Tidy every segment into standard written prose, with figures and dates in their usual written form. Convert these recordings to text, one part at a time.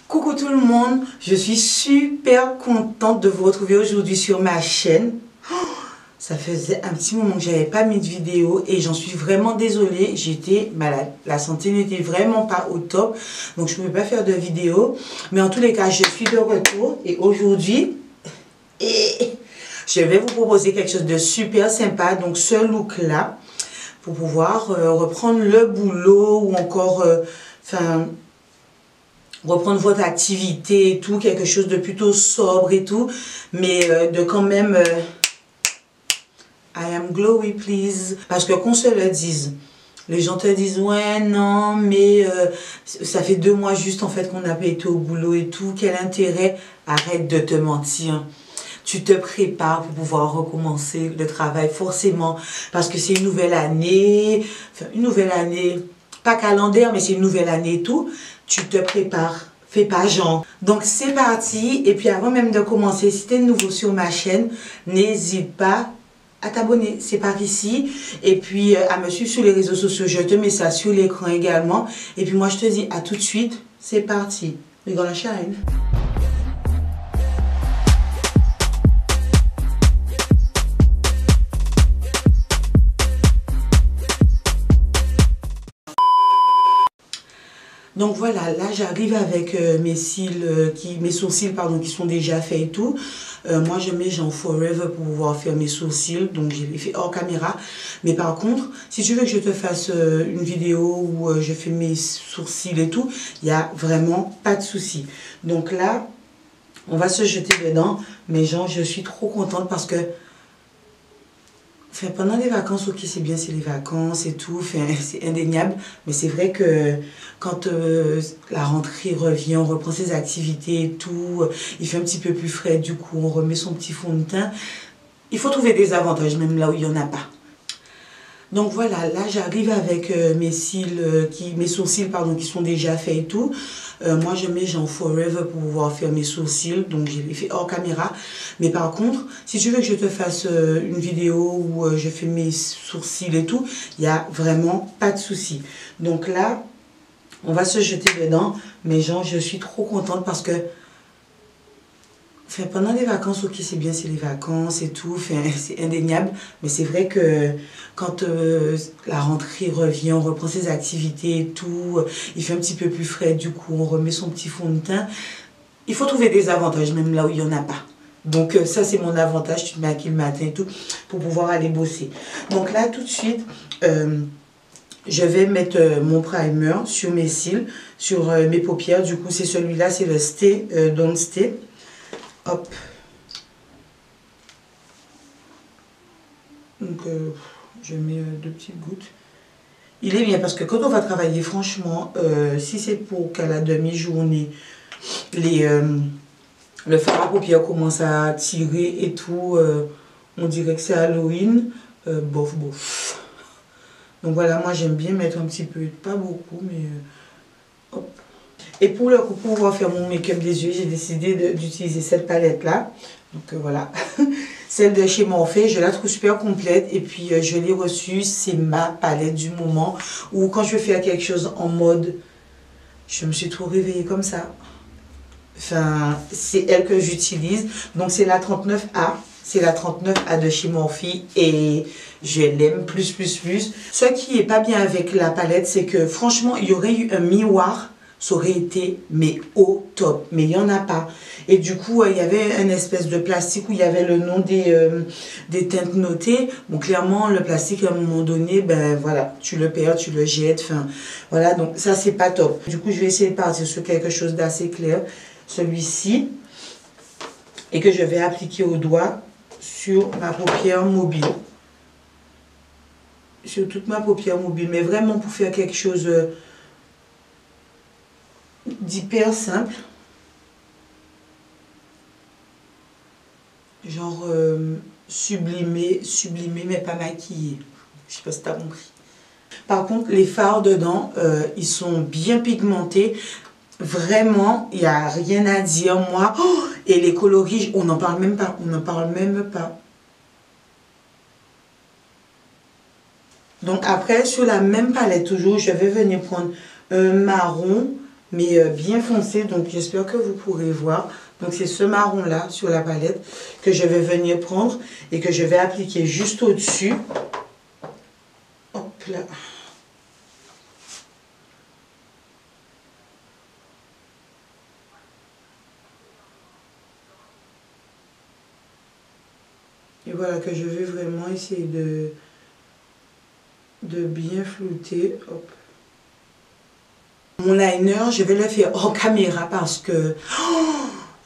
Coucou tout le monde, je suis super contente de vous retrouver aujourd'hui sur ma chaîne. Ça faisait un petit moment que j'avais pas mis de vidéo et j'en suis vraiment désolée, j'étais malade. La santé n'était vraiment pas au top, donc je ne pouvais pas faire de vidéo. Mais en tous les cas, je suis de retour et aujourd'hui, je vais vous proposer quelque chose de super sympa. Donc ce look là, pour pouvoir reprendre le boulot ou encore, reprendre votre activité et tout, quelque chose de plutôt sobre et tout, mais de quand même I am glowy please, parce que qu'on se le dise, les gens te disent ouais non mais ça fait 2 mois juste en fait qu'on n'a pas été au boulot et tout, quel intérêt? Arrête de te mentir. Tu te prépares pour pouvoir recommencer le travail forcément, parce que c'est une nouvelle année, pas calendaire, mais c'est une nouvelle année et tout. Tu te prépares, fais pas genre. Donc c'est parti. Et puis avant même de commencer, si tu es nouveau sur ma chaîne, n'hésite pas à t'abonner, c'est par ici. Et puis à me suivre sur les réseaux sociaux, je te mets ça sur l'écran également. Et puis moi je te dis à tout de suite, c'est parti. We're gonna shine. Donc voilà, là j'arrive avec mes sourcils pardon, qui sont déjà faits et tout. Moi je mets genre Forever pour pouvoir faire mes sourcils, donc je les fais hors caméra. Mais par contre, si tu veux que je te fasse une vidéo où je fais mes sourcils et tout, il n'y a vraiment pas de souci. Donc là, on va se jeter dedans, mais genre je suis trop contente parce que pendant les vacances, ok, c'est bien, c'est les vacances et tout, c'est indéniable. Mais c'est vrai que quand la rentrée revient, on reprend ses activités et tout, il fait un petit peu plus frais, du coup, on remet son petit fond de teint. Il faut trouver des avantages, même là où il n'y en a pas. Donc voilà, là j'arrive avec mes sourcils pardon, qui sont déjà faits et tout. Moi je mets genre Forever pour pouvoir faire mes sourcils, donc je les fais hors caméra. Mais par contre, si tu veux que je te fasse une vidéo où je fais mes sourcils et tout, il n'y a vraiment pas de souci. Donc là, on va se jeter dedans, mais genre je suis trop contente parce que pendant les vacances, ok, c'est bien, c'est les vacances et tout, c'est indéniable. Mais c'est vrai que quand la rentrée revient, on reprend ses activités et tout, il fait un petit peu plus frais, du coup, on remet son petit fond de teint. Il faut trouver des avantages, même là où il n'y en a pas. Donc ça, c'est mon avantage, tu te maquilles le matin et tout, pour pouvoir aller bosser. Donc là, tout de suite, je vais mettre mon primer sur mes cils, sur mes paupières. Du coup, c'est celui-là, c'est le Stay, Don't Stay. Hop. Donc, je mets 2 petites gouttes. Il est bien parce que quand on va travailler, franchement, si c'est pour qu'à la demi-journée, le fard à paupières commence à tirer et tout, on dirait que c'est Halloween. Bof, bof. Donc voilà, moi j'aime bien mettre un petit peu, pas beaucoup, mais hop. Et pour le coup, pour pouvoir faire mon make-up des yeux, j'ai décidé d'utiliser cette palette-là. Donc voilà, celle de chez Morphe, je la trouve super complète. Et puis je l'ai reçue, c'est ma palette du moment. Ou quand je veux faire quelque chose en mode, je me suis trop réveillée comme ça. Enfin, c'est elle que j'utilise. Donc c'est la 39A. C'est la 39A de chez Morphe et je l'aime plus. Ce qui est pas bien avec la palette, c'est que franchement, il y aurait eu un miroir. Ça aurait été mais au top, mais il n'y en a pas. Et du coup, il y avait une espèce de plastique où il y avait le nom des teintes notées. Bon, clairement, le plastique, à un moment donné, ben voilà, tu le perds, tu le jettes. Enfin, voilà, donc ça, c'est pas top. Du coup, je vais essayer de partir sur quelque chose d'assez clair, celui-ci, et que je vais appliquer au doigt sur ma paupière mobile. Sur toute ma paupière mobile, mais vraiment pour faire quelque chose d'hyper simple, genre sublimé mais pas maquillé. Je sais pas si t'as compris. Par contre, les fards dedans, ils sont bien pigmentés. Vraiment, il n'y a rien à dire, moi. Oh, et les coloris, on n'en parle même pas. On n'en parle même pas. Donc après, sur la même palette, toujours, je vais venir prendre un marron mais bien foncé, donc j'espère que vous pourrez voir. Donc c'est ce marron là sur la palette que je vais venir prendre et que je vais appliquer juste au-dessus. Hop là. Et voilà, que je vais vraiment essayer de bien flouter. Hop. Mon liner, je vais le faire en caméra parce que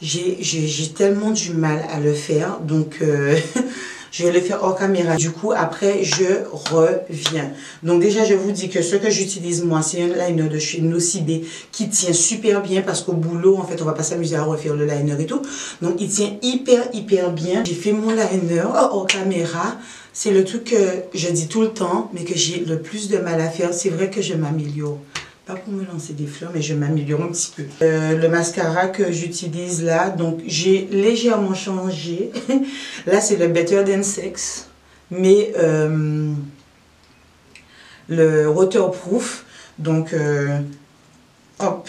j'ai tellement du mal à le faire. Donc, je vais le faire hors caméra. Du coup, après, je reviens. Donc, déjà, je vous dis que ce que j'utilise, moi, c'est un liner de chez Nocibé qui tient super bien parce qu'au boulot, en fait, on va pas s'amuser à refaire le liner et tout. Donc, il tient hyper bien. J'ai fait mon liner hors caméra. C'est le truc que je dis tout le temps, mais que j'ai le plus de mal à faire. C'est vrai que je m'améliore. Pas pour me lancer des fleurs, mais je m'améliore un petit peu. Le mascara que j'utilise là, donc j'ai légèrement changé. Là, c'est le Better Than Sex, mais le waterproof. Donc, hop,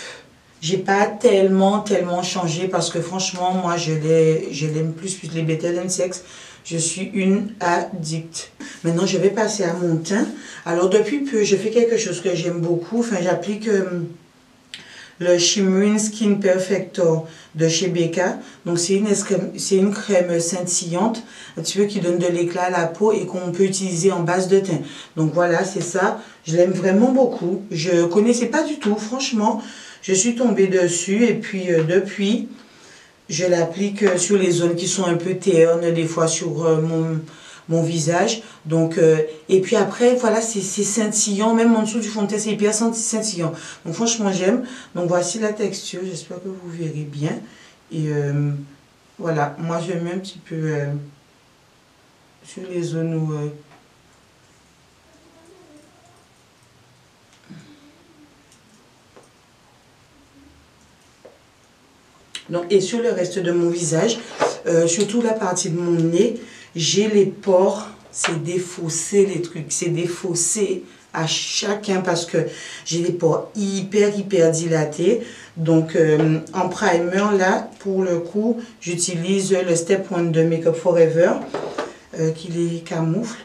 j'ai pas tellement changé parce que franchement, moi, je l'aime plus les Better Than Sex. Je suis une addict. Maintenant, je vais passer à mon teint. Alors, depuis peu, je fais quelque chose que j'aime beaucoup. Enfin, j'applique le Shimmering Skin Perfector de chez Becca. Donc, c'est une crème scintillante, un petit peu qui donne de l'éclat à la peau et qu'on peut utiliser en base de teint. Donc, voilà, c'est ça. Je l'aime vraiment beaucoup. Je connaissais pas du tout, franchement. Je suis tombée dessus et puis, depuis... Je l'applique sur les zones qui sont un peu ternes, des fois sur mon visage. Donc, et puis après, voilà, c'est scintillant. Même en dessous du fond de teint, c'est hyper scintillant. Donc, franchement, j'aime. Donc, voici la texture. J'espère que vous verrez bien. Et voilà, moi, je mets un petit peu sur les zones où... Donc, et sur le reste de mon visage, surtout la partie de mon nez, j'ai les pores, c'est défaussé les trucs, c'est défaussé à chacun parce que j'ai les pores hyper dilatés. Donc, en primer, là, pour le coup, j'utilise le Step 1 de Make Up Forever, qui les camoufle.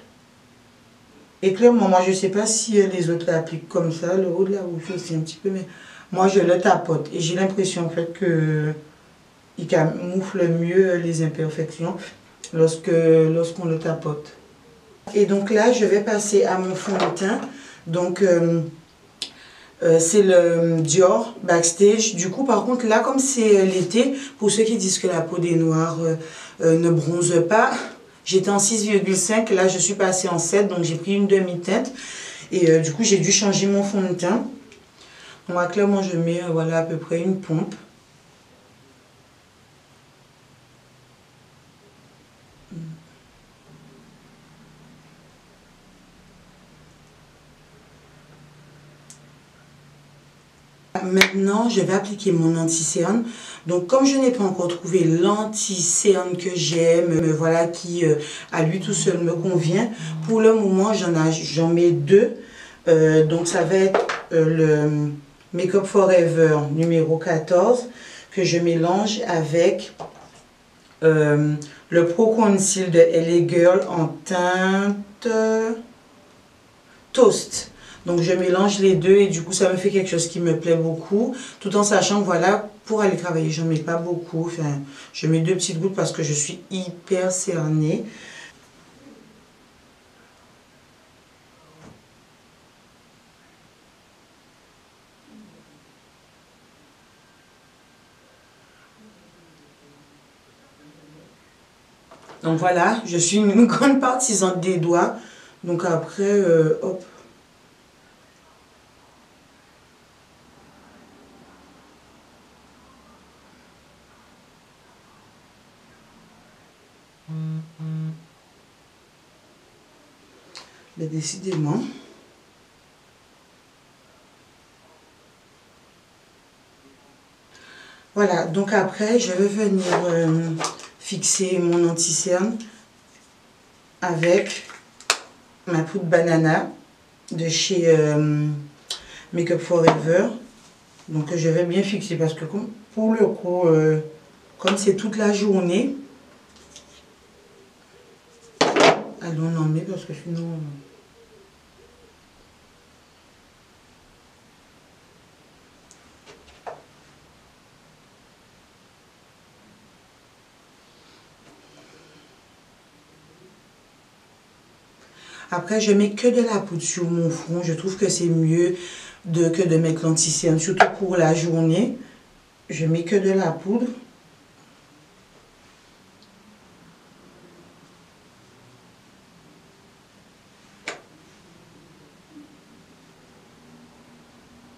Et clairement, moi, je ne sais pas si les autres l'appliquent comme ça, le haut de la bouche aussi un petit peu, mais moi, je le tapote. Et j'ai l'impression, en fait, que il camoufle mieux les imperfections lorsqu'on le tapote. Et donc là, je vais passer à mon fond de teint. Donc, c'est le Dior Backstage. Du coup, par contre, là, comme c'est l'été, pour ceux qui disent que la peau des noirs ne bronze pas, j'étais en 6,5. Là, je suis passée en 7, donc j'ai pris une demi-teinte. Et du coup, j'ai dû changer mon fond de teint. Moi, clairement, je mets voilà, à peu près une pompe. Maintenant, je vais appliquer mon anti-cerne. Donc, comme je n'ai pas encore trouvé l'anti-cerne que j'aime, voilà, qui à lui tout seul me convient, pour le moment, j'en mets deux. Donc, ça va être le Make Up Forever numéro 14 que je mélange avec le Pro Conceal de LA Girl en teinte Toast. Donc je mélange les deux et du coup ça me fait quelque chose qui me plaît beaucoup. Tout en sachant que voilà, pour aller travailler, j'en mets pas beaucoup. Enfin, je mets 2 petites gouttes parce que je suis hyper cernée. Donc voilà, je suis une grande partisane des doigts. Donc après, hop. Mais décidément. Voilà, donc après, je vais venir fixer mon anti-cerne avec ma poudre banana de chez Make Up Forever. Donc je vais bien fixer parce que pour le coup, comme c'est toute la journée, allons on en met parce que sinon... Après, je mets que de la poudre sur mon front. Je trouve que c'est mieux que de mettre l'anti-cerne, surtout pour la journée. Je mets que de la poudre.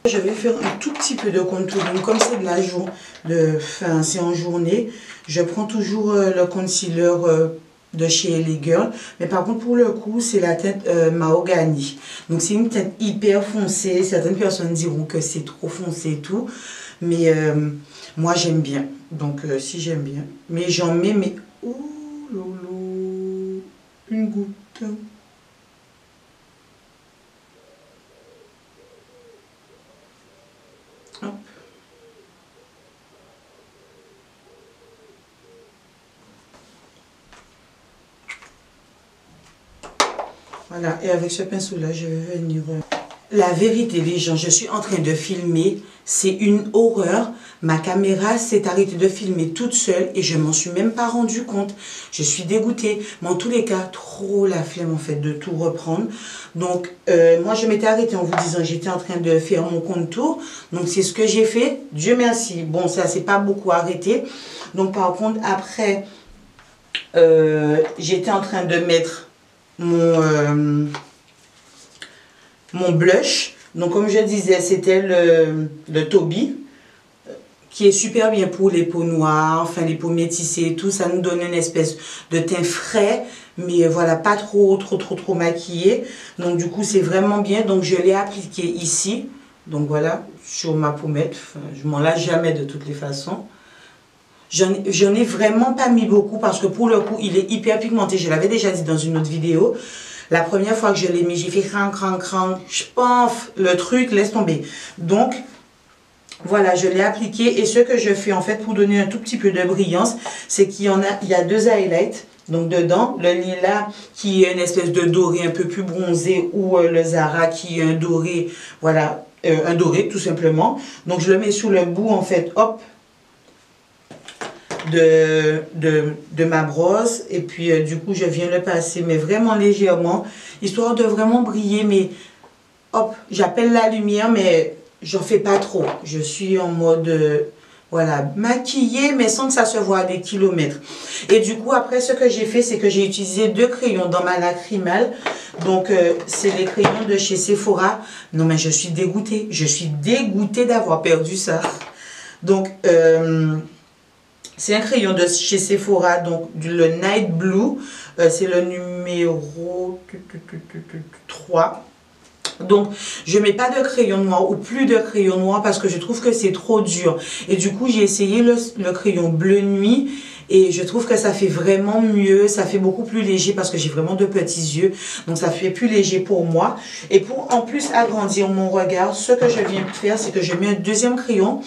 Je vais faire un tout petit peu de contouring. Comme c'est de la journée, enfin, c'est en journée, je prends toujours le concealer de chez LA Girl. Mais par contre, pour le coup, c'est la teinte Mahogany. Donc, c'est une teinte hyper foncée. Certaines personnes diront que c'est trop foncé et tout. Mais moi, j'aime bien. Donc, si j'aime bien. Mais j'en mets, mais... Oh, lolo, une goutte. Hop. Voilà, et avec ce pinceau-là, je vais venir... La vérité, les gens, je suis en train de filmer, c'est une horreur. Ma caméra s'est arrêtée de filmer toute seule et je m'en suis même pas rendu compte. Je suis dégoûtée. Mais en tous les cas, trop la flemme en fait de tout reprendre. Donc, moi je m'étais arrêtée en vous disant que j'étais en train de faire mon contour. Donc, c'est ce que j'ai fait. Dieu merci. Bon, ça s'est pas beaucoup arrêté. Donc, par contre, après, j'étais en train de mettre mon blush. Donc comme je disais, c'était le Toby, qui est super bien pour les peaux noires, enfin les peaux métissées et tout. Ça nous donne une espèce de teint frais, mais voilà, pas trop maquillé. Donc du coup, c'est vraiment bien. Donc je l'ai appliqué ici. Donc voilà, sur ma pommette. Enfin, je m'en lâche jamais de toutes les façons. J'en ai vraiment pas mis beaucoup parce que pour le coup, il est hyper pigmenté. Je l'avais déjà dit dans une autre vidéo. La première fois que je l'ai mis, j'ai fait cran, cran, cran. Je pense, le truc, laisse tomber. Donc, voilà, je l'ai appliqué. Et ce que je fais en fait pour donner un tout petit peu de brillance, c'est qu'il y a deux highlights. Donc dedans, le lilas qui est une espèce de doré un peu plus bronzé ou le Zara qui est un doré, voilà, un doré tout simplement. Donc je le mets sur le bout en fait, hop, de ma brosse et puis du coup je viens le passer mais vraiment légèrement histoire de vraiment briller, mais hop, j'appelle la lumière mais j'en fais pas trop, je suis en mode voilà, maquillée mais sans que ça se voit à des kilomètres. Et du coup après ce que j'ai fait, c'est que j'ai utilisé deux crayons dans ma lacrymale. Donc c'est les crayons de chez Sephora. Non mais je suis dégoûtée d'avoir perdu ça. Donc c'est un crayon de chez Sephora, donc le Night Blue, c'est le numéro 3. Donc, je ne mets pas de crayon noir ou plus de crayon noir parce que je trouve que c'est trop dur. Et du coup, j'ai essayé le crayon bleu nuit et je trouve que ça fait vraiment mieux. Ça fait beaucoup plus léger parce que j'ai vraiment de petits yeux. Donc, ça fait plus léger pour moi. Et pour en plus agrandir mon regard, ce que je viens de faire, c'est que je mets un deuxième crayon.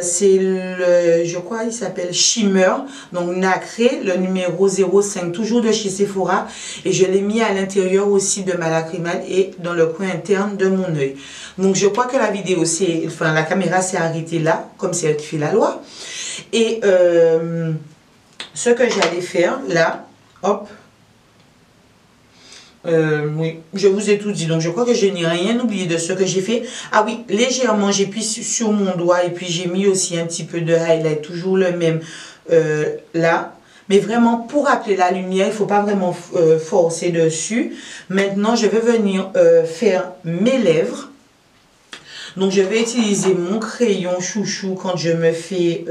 C'est je crois il s'appelle Shimmer, donc nacré, le numéro 05, toujours de chez Sephora, et je l'ai mis à l'intérieur aussi de ma lacrymale et dans le coin interne de mon œil. Donc je crois que la vidéo, enfin la caméra s'est arrêtée là, comme c'est elle qui fait la loi. Et ce que j'allais faire là, hop, oui, je vous ai tout dit, donc je crois que je n'ai rien oublié de ce que j'ai fait. Ah oui, légèrement, j'ai pris sur mon doigt et puis j'ai mis aussi un petit peu de highlight, toujours le même là. Mais vraiment, pour appeler la lumière, il ne faut pas vraiment forcer dessus. Maintenant, je vais venir faire mes lèvres. Donc, je vais utiliser mon crayon chouchou quand je me fais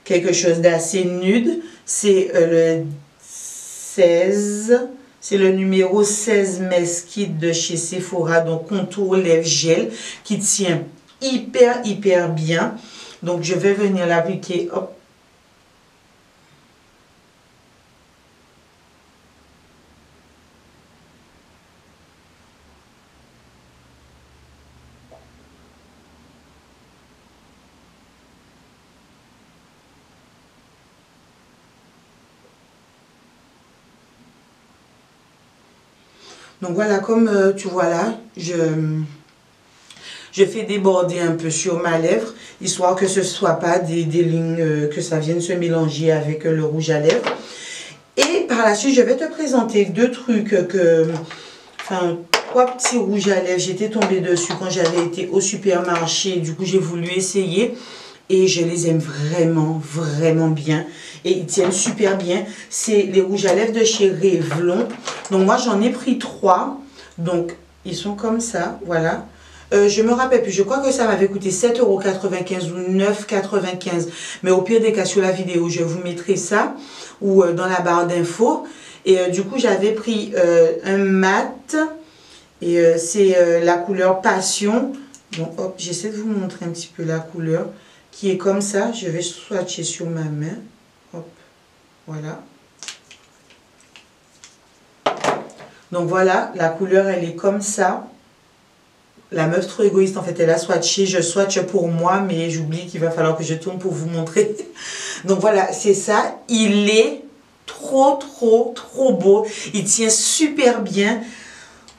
quelque chose d'assez nude. C'est le 16... C'est le numéro 16 Mesquite de chez Sephora, donc contour lèvres gel, qui tient hyper bien. Donc je vais venir l'appliquer, hop. Donc voilà, comme tu vois là, je fais déborder un peu sur ma lèvre, histoire que ce ne soit pas des lignes, que ça vienne se mélanger avec le rouge à lèvres. Et par la suite, je vais te présenter deux trucs enfin, 3 petits rouges à lèvres. J'étais tombée dessus quand j'avais été au supermarché. Du coup, j'ai voulu essayer. Et je les aime vraiment, vraiment bien. Et ils tiennent super bien. C'est les rouges à lèvres de chez Revlon. Donc, moi, j'en ai pris 3. Donc, ils sont comme ça. Voilà. Je me rappelle plus. Je crois que ça m'avait coûté 7,95 € ou 9,95 €. Mais au pire des cas, sur la vidéo, je vous mettrai ça. Ou dans la barre d'infos. Et du coup, j'avais pris un mat. Et c'est la couleur Passion. Donc, hop, j'essaie de vous montrer un petit peu la couleur. Qui est comme ça. Je vais swatcher sur ma main. Hop, voilà. Donc voilà, la couleur elle est comme ça. La meuf trop égoïste en fait, elle a swatché. Je swatche pour moi, mais j'oublie qu'il va falloir que je tourne pour vous montrer. Donc voilà, c'est ça. Il est trop beau. Il tient super bien.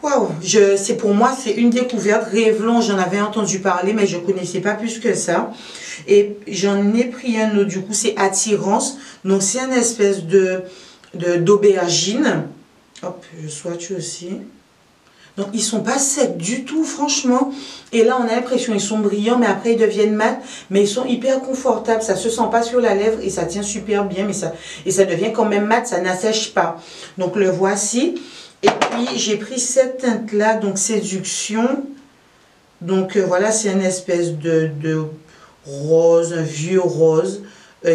Waouh, c'est pour moi, c'est une découverte. Revlon, j'en avais entendu parler, mais je ne connaissais pas plus que ça. Et j'en ai pris un autre, du coup, c'est Attirance. Donc, c'est une espèce d'aubergine. Hop, je swatch aussi. Donc, ils ne sont pas secs du tout, franchement. Et là, on a l'impression qu'ils sont brillants, mais après, ils deviennent mat. Mais ils sont hyper confortables. Ça ne se sent pas sur la lèvre et ça tient super bien. Et ça devient quand même mat, ça n'assèche pas. Donc, le voici. Et puis, j'ai pris cette teinte-là, donc Séduction. Donc, voilà, c'est une espèce de rose, un vieux rose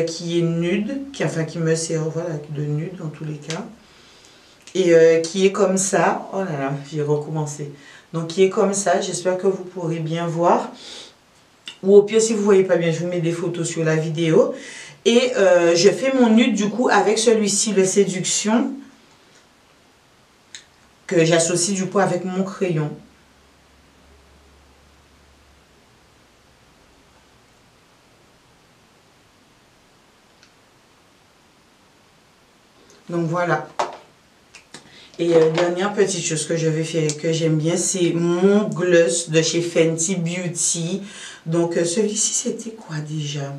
qui est nude, qui me sert, voilà, de nude dans tous les cas. Et qui est comme ça. Oh là là, j'ai recommencé. Donc, qui est comme ça. J'espère que vous pourrez bien voir. Ou au pire, si vous ne voyez pas bien, je vous mets des photos sur la vidéo. Et je fais mon nude, du coup, avec celui-ci, le Séduction. Que j'associe du coup avec mon crayon. Donc voilà. Et dernière petite chose que je vais faire, que j'aime bien, c'est mon gloss de chez Fenty Beauty. Donc celui-ci, c'était quoi déjà?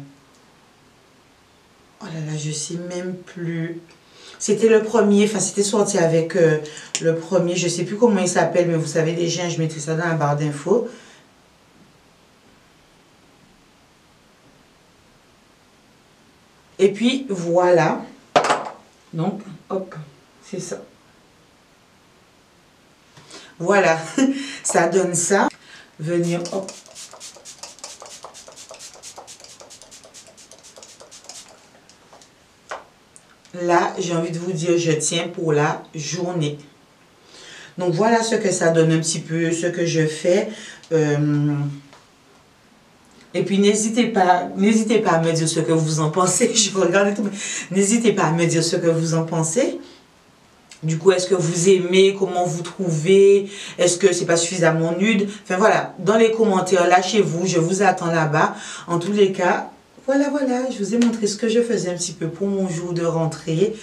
Oh là là, je sais même plus. C'était le premier, enfin c'était sorti avec le premier, je ne sais plus comment il s'appelle, mais vous savez déjà, je mettrai ça dans la barre d'infos. Et puis voilà. Donc, hop, c'est ça. Voilà, ça donne ça. Venir, hop. Là, j'ai envie de vous dire, je tiens pour la journée. Donc, voilà ce que ça donne un petit peu, ce que je fais. Et puis, n'hésitez pas à me dire ce que vous en pensez. Je regarde tout. N'hésitez pas à me dire ce que vous en pensez. Du coup, est-ce que vous aimez? Comment vous trouvez? Est-ce que c'est pas suffisamment nude? Enfin, voilà. Dans les commentaires, lâchez-vous. Je vous attends là-bas. En tous les cas, voilà, je vous ai montré ce que je faisais un petit peu pour mon jour de rentrée.